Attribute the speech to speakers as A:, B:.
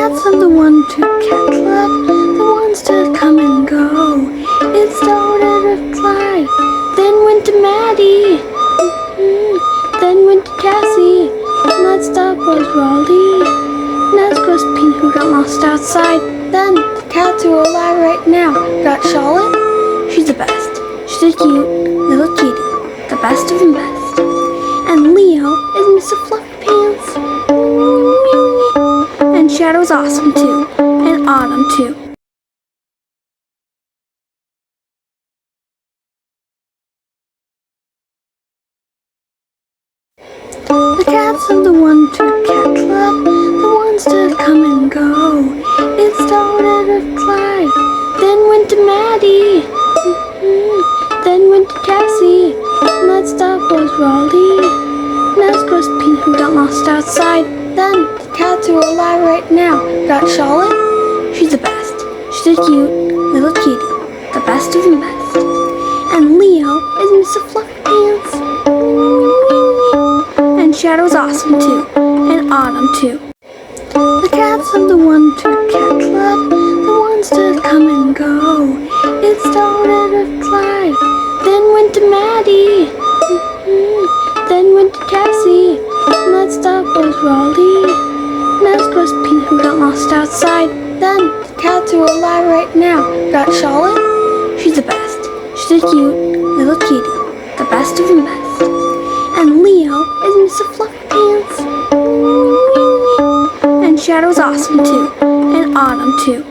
A: cats are the one to cat club, the ones to come and go. It started with Clyde, then went to Maddie, then went to Cassie. Next up was Raleigh. Next was Pete, who got lost outside. Then the cats who are alive right now got Charlotte. She's the best. She's a cute little kitty, the best of the best. And Leo is Mr. Fluffy Pants. And Shadow's awesome too, and Autumn too. The cats are the one to cat club, the ones to come and go. It started with Clyde, then went to Maddie, then went to Cassie. Next up was Raleigh. Next was Pete, who got lost outside. Then the cats who are alive right now got Charlotte. She's the best. She's a cute little kitty, the best of the best. And Leo is Mr. Fluffy Pants. And Shadow's awesome too, and Autumn too. The cats are the one to cat club, the ones to come and go. It started with Clyde, then went to Maddie, then went to Cassie. Next up was Raleigh. Next was Pete, who got lost outside. Then the cats who are alive right now got Charlotte. She's the best. She's a cute little kitty, the best of the best. And Leo is Mr. Fluffy Pants. And Shadow's awesome too, and Autumn too.